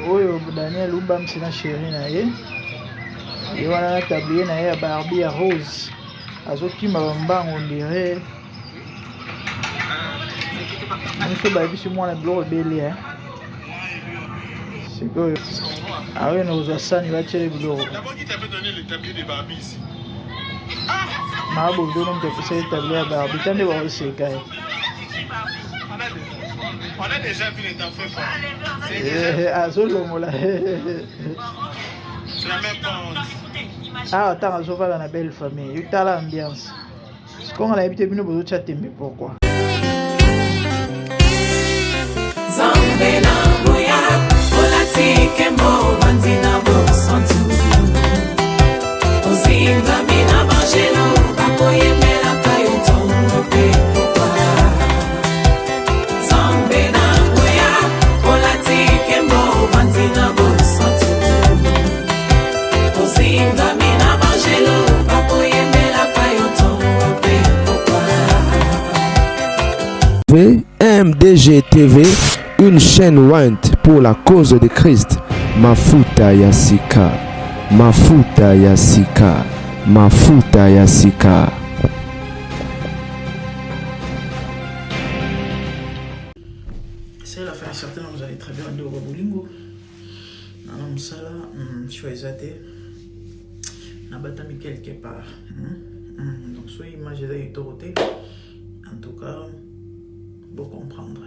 oyo Daniel Ubamsi na chérie na ye wana na tablier na ye ya Barbie ya rose azokima bambango ondire miso bayebisi mwana biloko ebele sikoyo awe na kozwa sani batiele biloko maabondono moto apesa ye tablier ya Barbie tande baoseka ye. On a déjà vu les enfants quoi. Azolomola. C'est la même bande. Ah, attends, Azova dans la belle famille. Il y a l'ambiance. Ce qu'on a habité, nous pouvons chatter, mais pourquoi? Zambena boya, olatike mo vandina bo santu. Ozinga mina bangelo, bakoye mela kayo tongo pe pourquoi? Zambena boya, olatike mo vandina bo santu. Ozinga mina bangelo, bakoye mela kayo tongo pe pourquoi? MDG TV, une chaîne Wint pour la cause de Christ. Mafuta Yasika, Mafuta Yasika, Mafuta Yasika. C'est la fin, certainement vous allez très bien de Wabulingo. Nana Msala, choisissez. Nabatami quelque part. Donc, soit imaginer l'autorité. En tout cas, vous comprendre.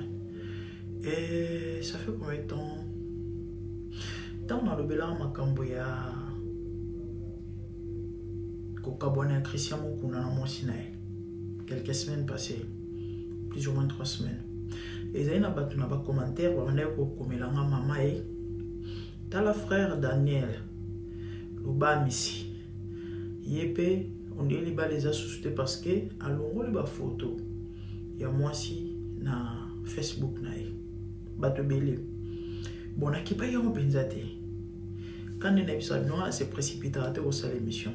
Et ça fait combien de temps? Tant dans le bilan, ma camboya. Kokabone à Christian Mokuna na Mosinae. Quelques semaines passées. Plus ou moins 3 semaines. Et ça y a un commentaire. On a comme la maman. T'as la frère Daniel. Luba Missi. Yépe. On dit les associés parce que. Alors on voit les photos. Il y a moi aussi na Facebook nae bato belé bon qui pas yon benzate quand on a vu ça non c'est précipitateur au salle émission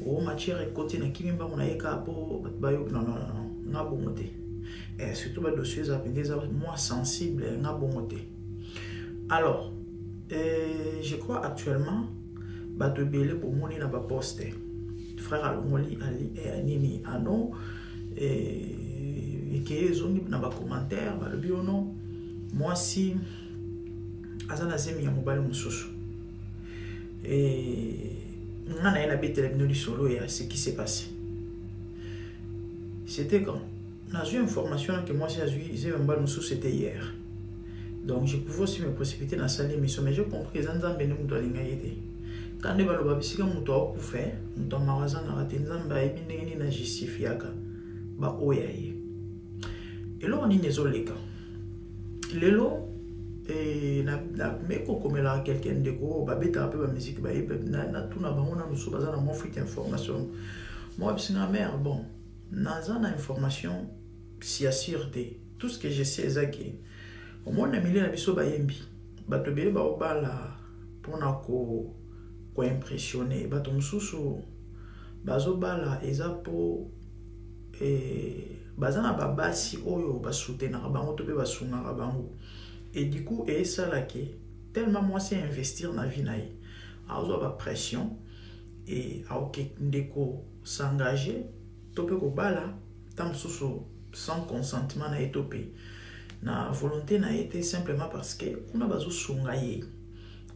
au matière côté na kimba on a eka po bayo non na bongoté et surtout ba dossier ça des moi sensible na bongoté alors je crois actuellement bato belé pour moni na ba poster frère Alongoli Ali et Anini Ano et que les gens dans les commentaires, le bio non, moi si azana zemi ya mobile mususu et on a une habitude de venir du solo et ce qui s'est passé. C'était quand j'ai eu une information que moi si j'ai eu un mobile mususu c'était hier. Donc je pouvais aussi me précipiter dans la salle d'émission mais j'ai compris que Zanzambe nous doit l'ingérer. Quand les balles babisika muto a couvert, muto magasin na ratinzamba et bindeni na justifiaka ba oyaye. Et là on y est zoleka. Le lot et na meko comme là quelqu'un de gros ba beta un peu ba musique ba na tout na bango na nous baza na mo fuite information. Moi bisina mère bon naza na information si assuré tout ce que je sais zaki. Au moins na milieu na biso ba yembi. Ba to bele ba obala pona ko impressionner bato mususu bazobala eza po bazana babasi oyo basoutenaka bango to pe basungaka bango et du coup ça là que tellement moi c'est investir na vie na ye azo ba pression et aoke ndeko s'engager to pe ko bala tam mususu sans consentement na etopé na volonté na été simplement parce que kuna bazo sunga ye.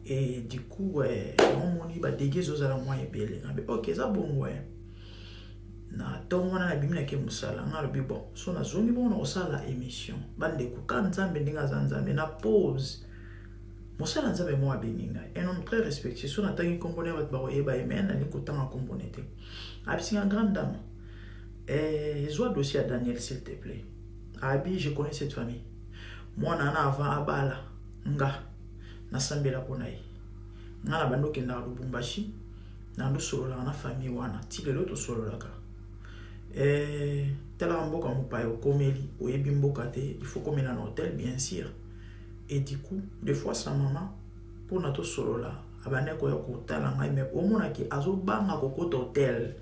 Et du coup, on m'a dit que je vais moi belé. Ok, ça bon ouais. Na ton wana na bimina ke musala ngalo bibo. So na zongi bon na osala émission. Bande ku kanzambe ndinga zanzambe na pause. Musala nzambe mo abeninga. Un homme très respectueux. So na tangi componer bat ba yeba emen na ko tanga componete. Abisi une grande dame. Joie dossier à Daniel s'il te plaît. Abi, je connais cette famille. Moi nana avant abala nga. Nasambela ponai ngala bando kenda Lubumbashi na ndo solo na famille wana ti lelo to solo laka tela mboka mopayo komeli oyebi mboka te il faut comme na hôtel bien sûr et du coup des fois sa maman pour na to solo la abane ko yoko tala ngai me o mona ki azo banga ko ko hôtel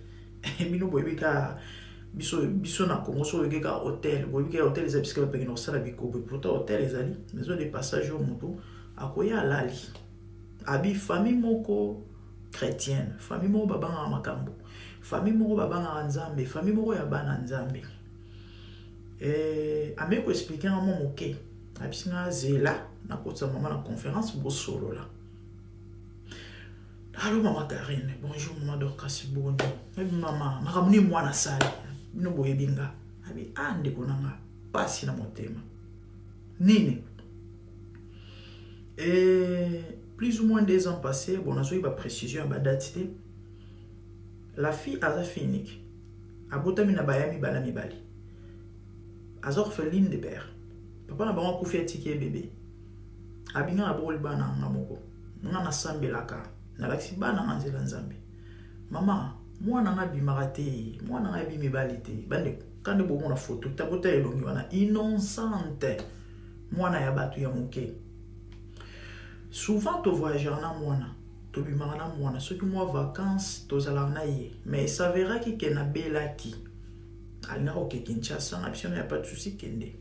bino boyebi ka biso na Congo so yeke ka hôtel boyebi ka hôtel za biska pe no sala biko pourtant hôtel ezali maison de passage au moto akoya alali abi famille moko chrétienne, famille moko babanga makambo, famille moko babanga nzambe, famille moko ya bana nzambe. Ameko expliquer un moment ok. Abisinga zela na kotsa maman na conférence bo solo là. Allô maman Karine, bonjour maman Dorcas Bono. Maman, makamuni mwana sali. Bino boye binga. Abi ande konanga pasi na motema. Nini? Plus ou moins 2 ans passés, bon, on a eu précision à date. La fille a fini. A botami na bayami balami bali. A orpheline de père. Papa na bango kufia tiki bébé. Abinga na boli bana ngamoko. Ngana sambelaka. Na laksi bana nganzela nzambe. Mama, mwana nga bimarate, mwana nga bimibalite. Bande kande bo na photo, tabota elongi wana innocente. Mwana ya batu ya moke. Souvent, tu voyageurs na mwana, tu bimara na mwana, ceux qui moi vacances, tu na ye. Mais il s'avérera qu'il y a bela qui. Alina au Kinshasa, il n'y a pas de souci kende.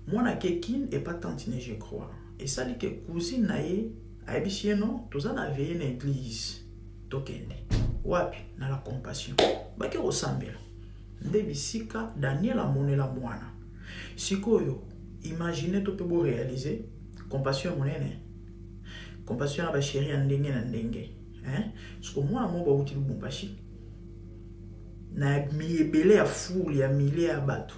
Mwana kekin et pas tantine, je crois. Et ça dit que cousine na ye, aibishie non, tu na veillé na église. To kende. Wapi, na la compassion. Baki osambela. Ndebisika, Daniel a moné la mwana. Sikoyo, imaginez tu peux réaliser. Compassion monene. Compassion na ba chérie ndenge na ndenge. Parce que moi mo ba uti Lubumbashi. Na miebele ya foule ya mille ya bato.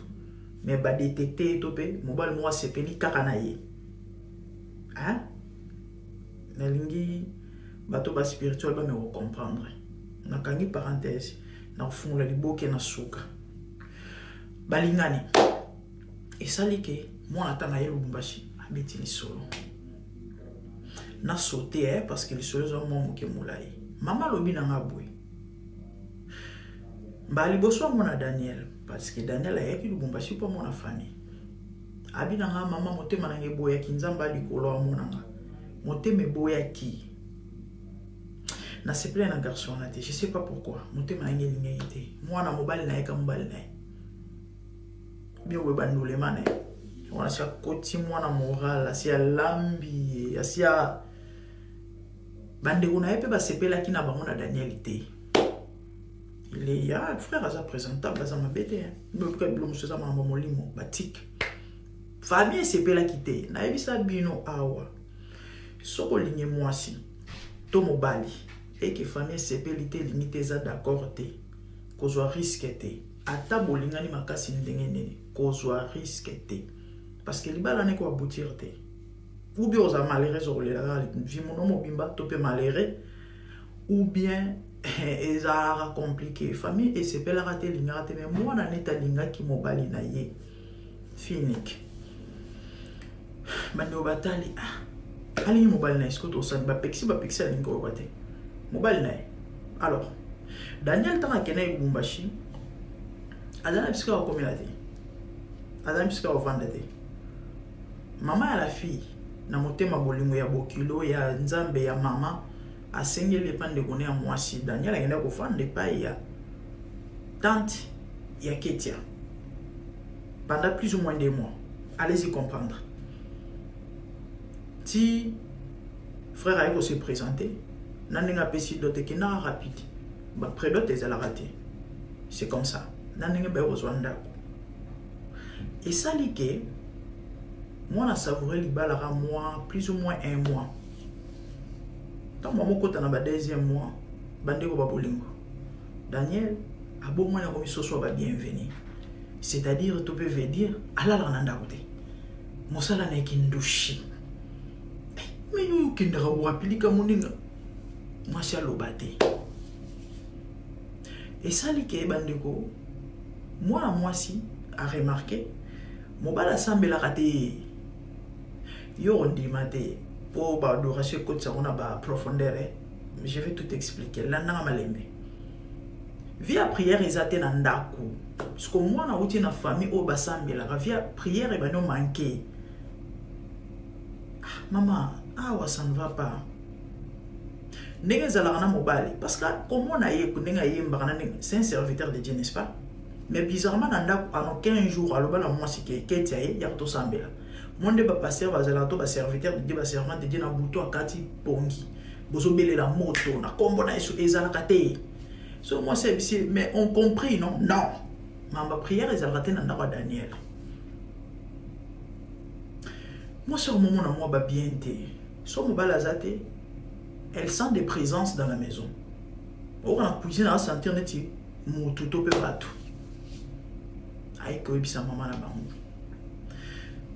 Mais ba détecter topé, mobile moi sepeli kaka na ye. Na lingi bato ba spirituel ba me comprendre. Na kangi parenthèse, na fond la liboke na suka. Balingani. Et ça like moi atanga ye Lubumbashi. Abiti ni solo. Na sauté parce que les solos ont mon ke moulay. Maman lobi na ngabwe. Mbali boso mona Daniel parce que Daniel a yaki Lubumbashi pour mon famille. Abi na nga maman motema na ngeboya kinzamba likolo mona nga. Motema boya ki. Na se plaît na garçon na te, je sais pas pourquoi. Motema na ngelinga ite. Mwana mobali na yeka mobali na. Bio we bandule mané. On a ça côté mwana moral, asia lambi, asia bande on a épé ba sepela ki na bango na Daniel ite. Il est ya frère aza présentable aza mabete. Me ka blomo ça ma molimo batik. Famille sepela kite. Na ebisa bino awa. Soko ligne mwasi. To mobali. Et que famille sepelité limité za d'accord te. Kozwa risque te. Ata bolingani makasi ndenge nene. Kozwa risque te. Parce que les balles n'est quoi aboutir. Ou bien aux malheureux au la vie mon mobimba topé malheureux ou bien ils a compliqué famille et c'est pas la rater l'inga mais moi na neta linga qui mobali na ye finik bando batali ali mobali na escoto san ba pexi linga o bate mobali na alors Daniel tanga kenai Lubumbashi adana biska o communauté adana biska o vandate. Maman à la fille, na motema bolingo ya bokilo ya nzambe ya mama asengeli pande kone ya mwasi Daniel agenda ko fande pa ya tante ya Ketia pendant plus ou moins 2 mois. Allez-y comprendre. Si frère Aïko se présenter, nanenga pesi dote ke na rapide. Ba prédote les a raté. C'est comme ça. Nanenga ba rozwanda. Et ça liké moi, on a savouré les balles à moi, plus ou moins 1 mois. Tant que je suis dans le 2e mois, je suis bolingo. Daniel, a beau moins comme ce soit bienvenu. C'est-à-dire, tu peux dire, Allah la nanda côté. Moi, ça là n'est qu'une douche. Mais nous, qui ne raboura plus comme on dit, moi, c'est l'obate. Et ça, les bandeko, moi, si, a remarqué, mon bal semble la rater. Yo on dit maté pour ba adoration côté ça on a ba profondeur. Je vais tout expliquer. Là na malembe. Via prière ils attendent ndako. Parce que moi na outi na famille au basambe la via prière et ben non manqué. Maman, ça ne va pas. Ndenge zala na mobali parce que comme on a yé ndenga yemba c'est un serviteur de Dieu n'est-ce pas? Mais bizarrement, pendant 15 jours, alors là, moi, c'est que Ketia y a tout semblé. monde ba passer bazalato ba serviteur de ba servante de na buto akati pongi bozo bele la moto na kombo na eso ezalaka te. So moi c'est mais on compris non ma prière ezalaka te na ndako Daniel. Moi sur moment na moi ba bien te so mo balazate elle sent des présences dans la maison. On a cuisine à sentir neti mutu to pe bato. Aïe que bisa maman na bango.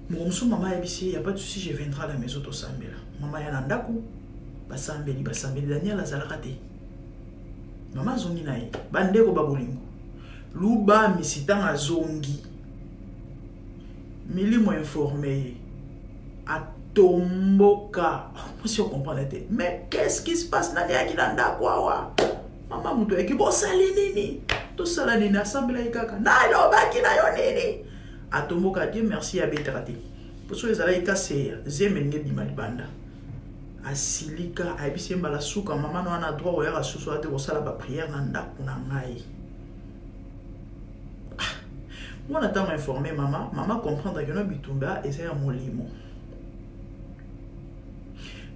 Mon maman ebisi, y a pas de souci, je viendrai à la maison to sambela. Maman ya nandaku, basambeli Daniel azalaka te. Maman zongi nae, bandeko babolingo. Luba misitanga zongi. Milimo informé. Atomboka. Si on comprend te. Mais qu'est-ce qui se passe na yaki nandaku awa? Maman muto eki bo sali nini? To sala nini asambela ikaka. Na no baki na yo nini? Atomboka Dieu merci à Betrati. Pour ceux qui cassé zemenge bimalibanda. Asilika aibisemba la souka maman no ana droit oya susu ate ko sala ba prière na ndako na ngai. Moi on attend informer maman comprendre que no bitumba et c'est un molimo.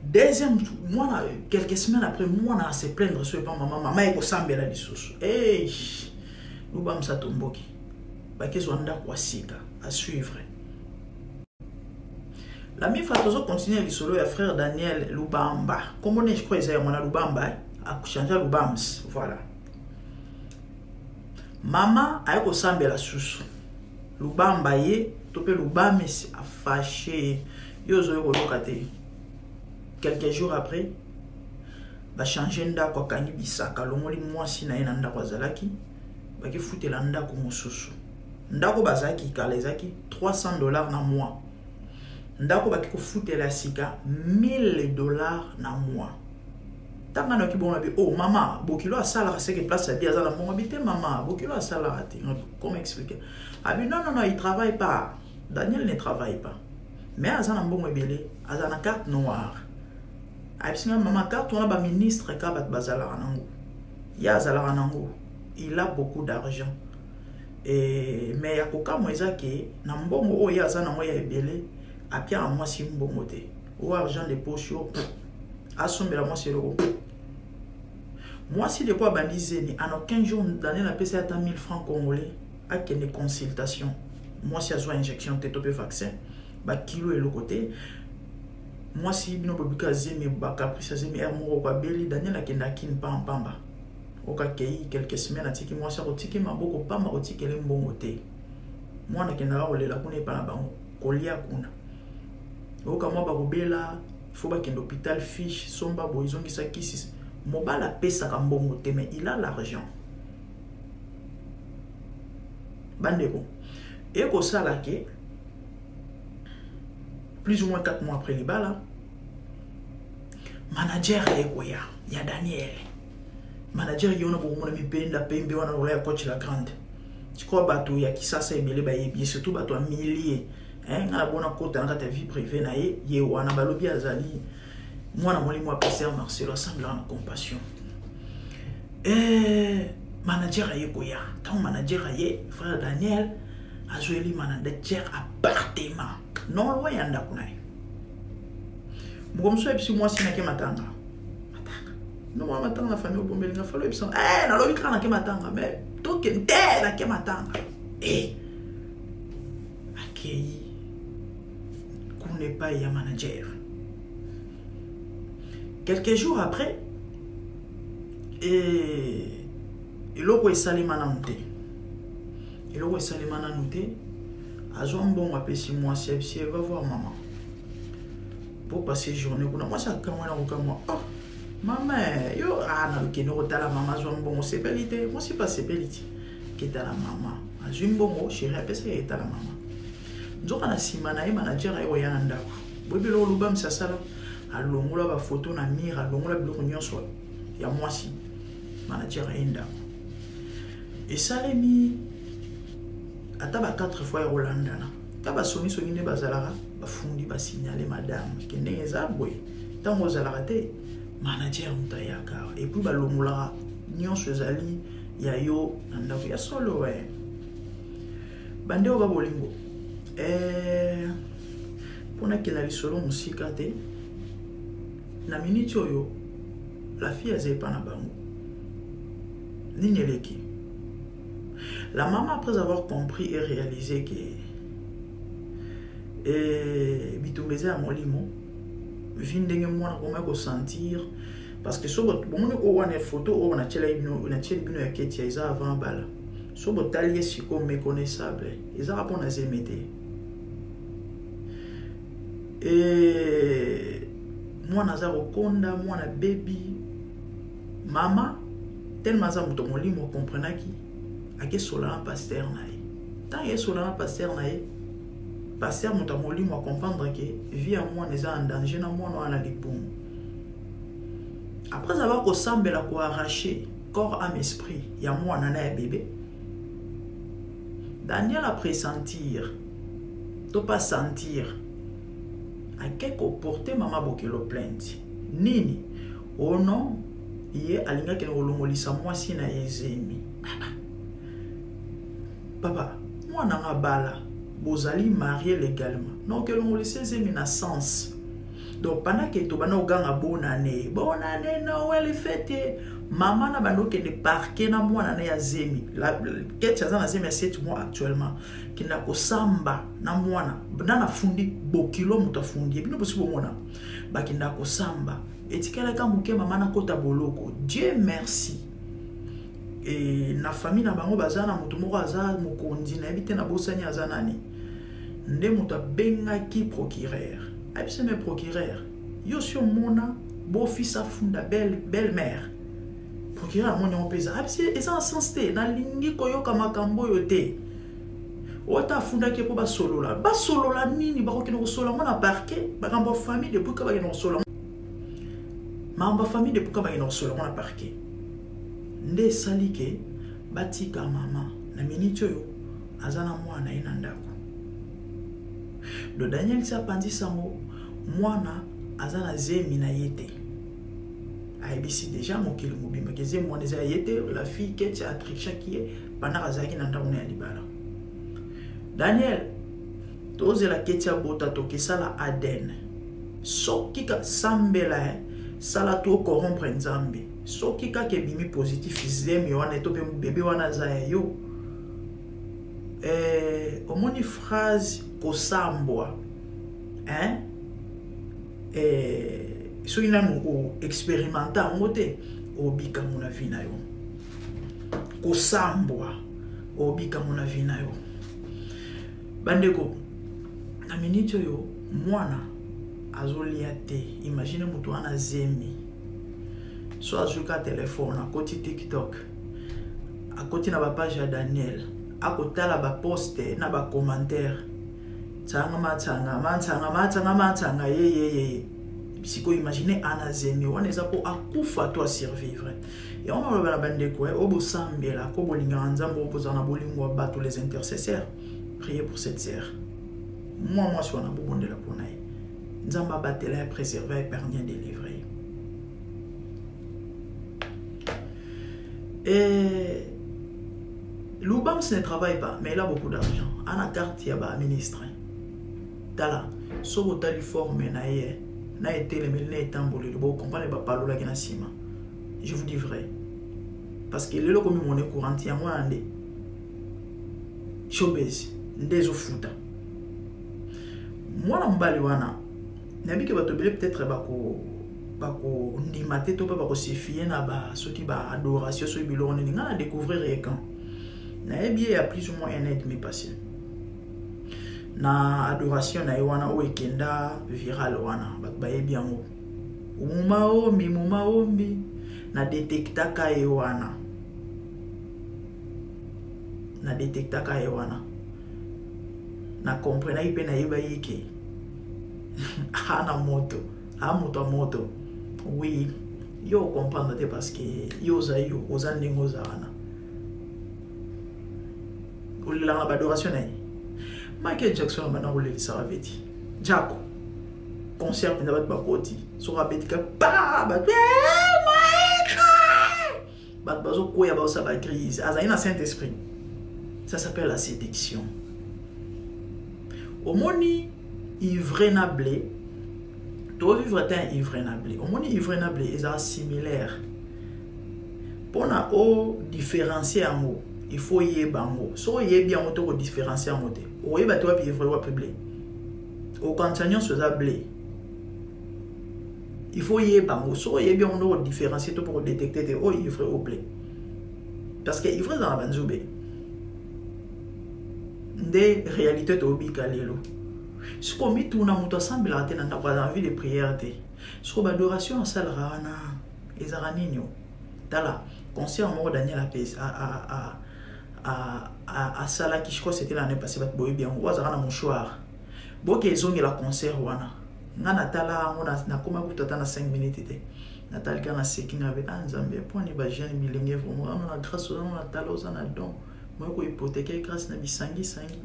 Deuxième moi quelques semaines après moi on a se plaindre sur pas maman e ko sambela lisusu. Hey, nous bam sa tomboki. À suivre. L'ami Fatozo continue à solo à frère Daniel Lubamba. Comme on est, je crois, que c'est Lubamba, à changer Lubams. Voilà. Maman a eu sambe la sous. Lubamba ye, topé Lubamba a fâché. Yozo yo lokate. Quelques jours après, ba changer ndako kanyi bisaka lomoli mwasi na ena ndako azalaki. Ba ki futela ndako mosusu. Ndako bazaki kalezaki $300 na mois. Ndako baki ko futela sika $1000 na mois. Tanga no ki bon abi oh maman bokilo asala c'est que place abi azala bon habité maman bokilo asala ati. Comment expliquer? Abi non il travaille pas. Daniel ne travaille pas. Mais azana bon ebele azana carte noire. Abi singa maman carte on a ba ministre ka bat bazala nango. Ya azala nango. Il a beaucoup d'argent. Et mais ya koka moza ke na mbongo oya za na moya ebele apia moi si mbongo te o argent de poche a sombela moi c'est l'euro moi si de quoi bandizeni en aucun jour d'année na pesa ta 1000 francs congolais a kene consultation moi si a zo injection te topé vaccin ba kilo et le côté moi si bino bobika zemi ba caprice zemi er mo ko beli Daniel akenda kin pamba okakei quelques semaines atiki moi ça otiki maboko pamba otiki le mbongo te moi na kenda olela kuna pa na bango kolia kuna okama ba kobela faut ba kenda hôpital fiche somba boizongi sa kisi mobala pesa ka mbongo te mais il a l'argent bandeko et ko sala ke plus ou moins 4 mois après libala manager ya Daniel manager yona beaucoup mon ami penda pembe wana rola ya coach la grande tu crois bateau ya kisasa ebele ba yebi surtout bateau a milliers ngala bona kota na ta vie privée na ye wana balobi azali moi na molimo a passer Marcelo semble en compassion manager ayekoya tant manager aye frère Daniel azweli manager appartement non loin ya ndako na ye mkomso epsi moi sinake matanga non moi matanga famille obombeli nga falo epsi na lobi kana ke matanga mais token tela ke matanga akei n'est pas ya manager. Quelques jours après, et l'autre est salé manamute. Et l'autre est salé manamute. À son bon appel si moi si elle va voir maman. Pour passer journée moi ça quand moi oh maman yo na ke no tala maman zo bon c'est belité moi c'est pas c'est belité qui est la maman a zo bon chérie appelle ça est la maman. Nzoka na simana e manager ayo ya ndako bobelo lubam sasala alongola ba photo na mira alongola biloko nyonso ya mwasi manager enda et salemi ataba 4 fois Rolanda na taba soni ne bazalaka bafundi ba signaler madame kende eza boy tango zalaka te manager mutayaka et puis balongola nyonso ezali ya yo ndako ya solo bande ba bolingo Pona qu'il a solo musika te. Na minute yo, la fille a pas na bango. Ni neleki. La maman, après avoir compris et réalisé que Bitumbeze à mon limo, vindenge moi comment sentir parce que so bon on a photo on a télé bino ya ketia isa avant bala so botalier siko méconnaissable isa rapona zemete et moi naza kokonda moi na baby mama tellement za muto molimo comprenaki ake sola pasteur nae tant ye sola pasteur nae pasteur muto molimo comprendre que vie à moi neza en danger na moi no ana libumu. Après avoir ressemblé arraché corps âme esprit, il y a moi nana et bébé. Daniel a pressentir, to pas sentir. A quelque porter maman bokelo plainte. Nini, oh non, il est alinga que nous moi si na ezemi. Papa, moi nana bala, bozali marié légalement. Non que l'on laisse ezemi na sens. Donc pendant que tu vas au bonne année, Noël fête, maman n'a pas de parquet na moi na ya zemi. La quête na zemi 7 mois actuellement. Qui n'a ko samba na moi na fundi bokilo muta fundi. Bino possible mona. Ba qui n'a ko samba. Et tikala ka muke maman na kota boloko. Dieu merci. Et na famille na bango bazana mutu moko aza mokondi na ebite na bosani azanani. Nde muta benga ki procureur. C'est mes procureurs. Yo sur mona, beau fils à funda belle-mère. Procureur mon yon pesa. Et ça en sens te na lingi koyo kamakambo yote. Ota funda ke po ba solo la. Ba solo la nini ba ko kino solo mona parquet, ba kambo famille depuis ka ba kino solo. Ma ba famille depuis ka ba kino solo mona parquet. Nde salike batika mama na minito yo azana mwana ina ndako. Le Daniel s'est appandi samo mwana azana zemi na yete. Aibisi déjà mon kilo mobimba ke zemi mwana za yete la fille qui est atricha qui est pendant azaki na ndako na libala. Daniel toze la ketia bota to ke sala Aden. Soki ka sambela sala to corrompre nzambe. Soki ka ke bimi positif zemi wana to pe bébé wana za yo. Omoni phrase kosambwa hein so ina mo expérimenter ngote obika mona vina yo kosambwa obika mona vina yo bandeko na minute yo mwana azolia te imagine mutu ana zemi so azuka telefone akoti TikTok akoti na ba page ya Daniel akotala ba poste na ba commentaire tanga ye psycho imaginer anazemi on eza po akufa to survivre et on va la bande ko obo sambela ko bolinga nzambo opozana bolingo ba tous les intercesseurs priez pour cette sœur moi so na bobondela pona nzamba batela préserver épargner délivrer et Loubam ne travaille pas, mais il a beaucoup d'argent. On a carte, il y a un ministre. Tala, so bota li forme na été le mille n'est tambolé, le beau compagnie va parler la ganasima. Je vous dis vrai. Parce que le comme mon courant, il y a moi un des showbiz, des ofuta. Moi, on va wana. Nabi que va te peut-être bako ndimate to pas bako sifier na ba ceux qui ba adoration so bilon ni ngana découvrir quand. Na bien il y a plus ou moins un an et demi passé. Na adoration na wana o ekenda viral wana ba bien mo. Muma ombi na détecta ka wana. Na détecta ka wana. Na comprena ipe na iba yike. Ana moto, a moto. Oui, yo comprendre parce que yo za yo ozande ngozana. La adoration Michael Jackson m'a enroulé ça rabeti Jaco concert n'a pas de bakoti so rabeti ka ba bazo koya ba ça ba crise azaina Saint-Esprit ça s'appelle la séduction omoni ivre na blé to vivre un ivre na blé au moins ivre na blé est similaire pour na o différencier en mot il faut y bango so y bien auto différencier en mot o y ba to ivre wa blé au cantonnion sur ça blé il faut y bango so y bien on différencier pour détecter o ivre au blé parce que ivre dans la banzoube des réalités to bikalelo ce qu'on met tout na muto assemble la tena dans vie de prière te ce qu'on adoration en salle rana ezaranino dala concert mo Daniel Apes à sala qui je crois c'était l'année passée bat boy bien on va na mouchoir boke ezongi la concert wana nga natala ngona na koma kutata na 5 minutes te natal kana seking avec Nzambe pour ni ba jeune milenge vraiment on a grâce on a talos on a don moi ko hypothéquer grâce na bisangi sangi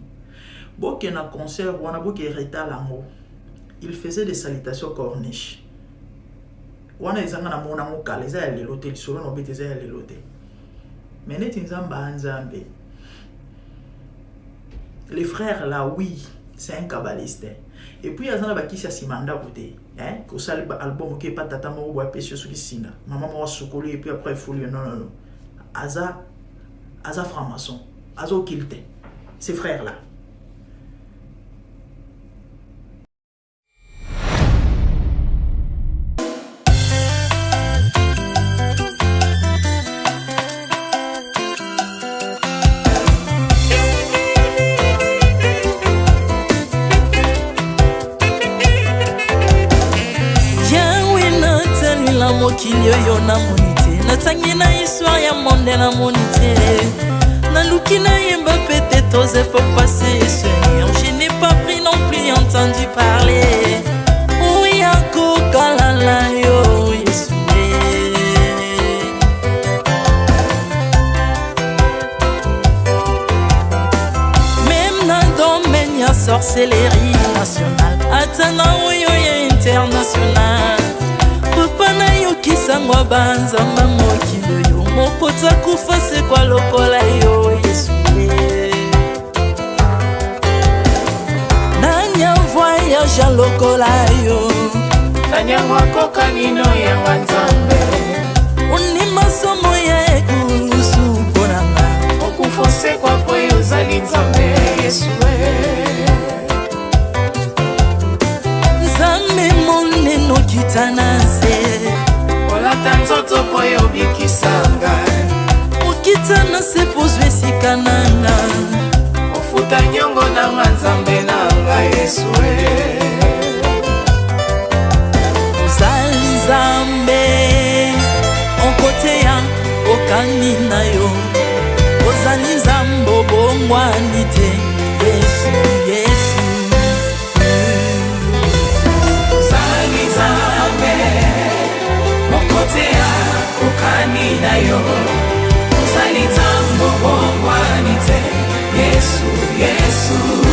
boke na concert wana boke reta lango il faisait des salutations corniche wana ezanga na mona mokala eza ya lelote lisolo no bete eza ya lelote mais net Nzambe les frères là oui c'est un kabbaliste et puis azana bakisi simanda côté hein ko sali album qui pas tata mo bo apesio sur kisina maman mo sokolo et puis après il faut lui non aza franc-maçon azo kilte ces frères là mokili oyo namoni te natangi na histoire ya monde namoni te naluki nayemba pete toze po passer Seigneur je n'ai pas pris non plus entendu parler oya kokalala yo Yesu même na domaine ya sorcellerie nationale atanga oyo ya international papa na yo kisangwa banzamba mokili yo mopota kufa se kwa lokola yo Yesu nanya voyage a lokola yo Tanyangwa koka nino ya Nzambe uni masomo ya ekulusu konanga okufose kwa poyo zali Nzambe Yesu Nzambe moneno kitana se olata nzoto poyo bikisanga okitana se pozwe sikananga ofuta nyongo na Nzambe nanga Yesu ozali Nzambe onkote ya okani na yo ozali Nzambe obongwani te Yesu Yesu ozali Nzambe onkote ya okani na yo ozali Nzambe obongwani te Yesu Yesu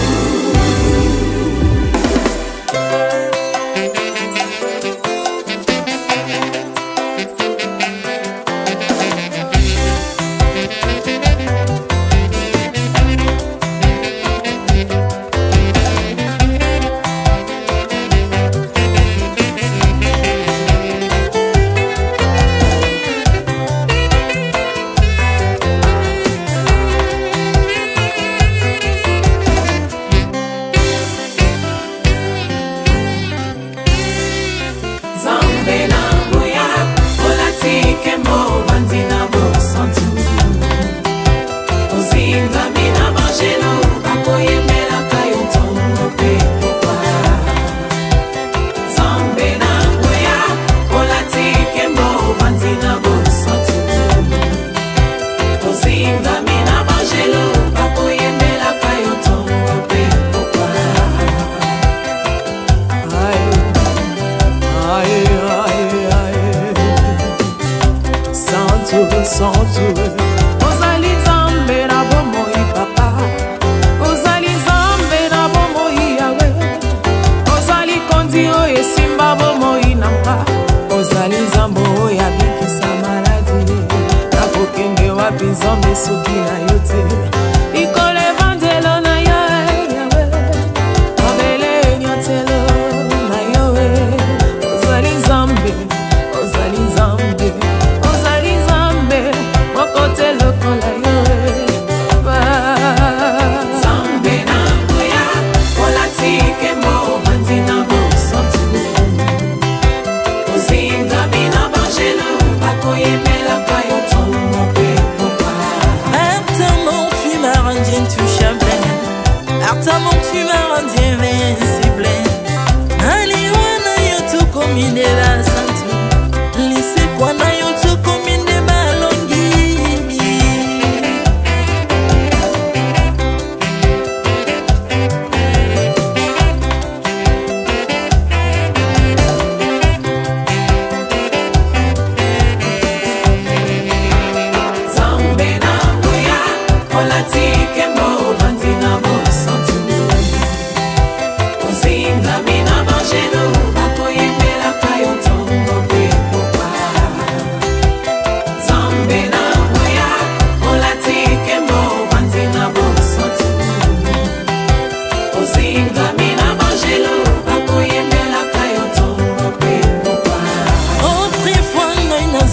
ozali Nzambe na bomoi papa ozali Nzambe na bomoi yawe ozali kondi oyo esimba bomoi nanga ozali Nzambe oyo abikisa maladi nakokende wapi Nzambe soki na yo te likolo evangelo na yo yawe mabele nyote Ardemment tu m'as rendu intouchable, ardemment tu m'as rendu invincible. Aliwana yoto komine la santu, lise kwana yoto komine balongi.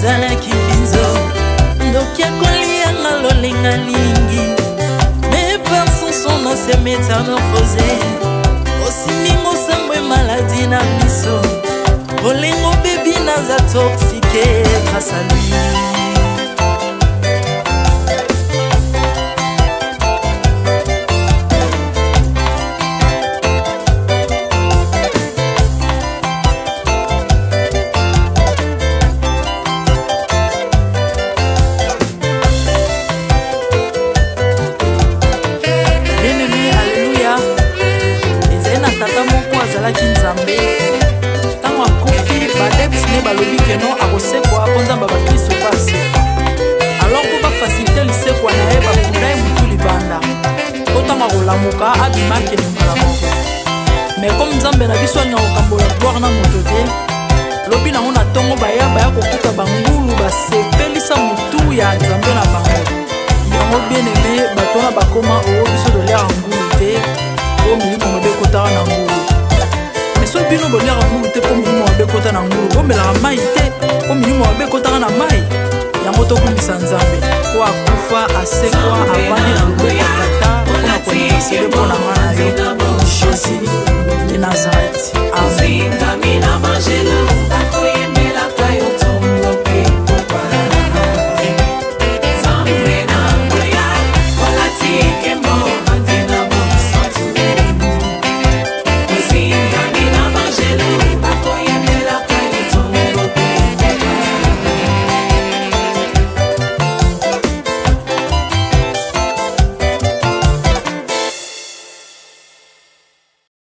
Zalaki binzo ndokia kolianga lolenga lingi, mes personnes sont dans ces métamorphosées. Osimingo sambwe maladie na miso, olengo baby naza toxiqué grâce à lui. Nzambe tango akofi badepsine balobi keno akosekwa aponzamba bakristo basekwa alors po bafacilite lisekwa na ye bakunda ye mutu libanda otango akolamuka abimaki lingala moko. Mais comme Nzambe na biso anya kokambola gloire na moto te, lobi nango na ntongo baya kokuta bangulu basepelisa mutu ya Nzambe na bango. Yango bien aimé bato na bakoma oyo biso doliaka ngulu te po milimo mabe ekotaka na ngulu. So bino boliaka ngulu te po milimo mabe ekota na ngulu, bomelaka mai te po milimo mabe ekotaka na mai. Yango tokumisa Nzambe po akufa asekwa avandi na loboko ya tata mpona kointercede mpona nga na yo Jésus de Nazareth. Amen.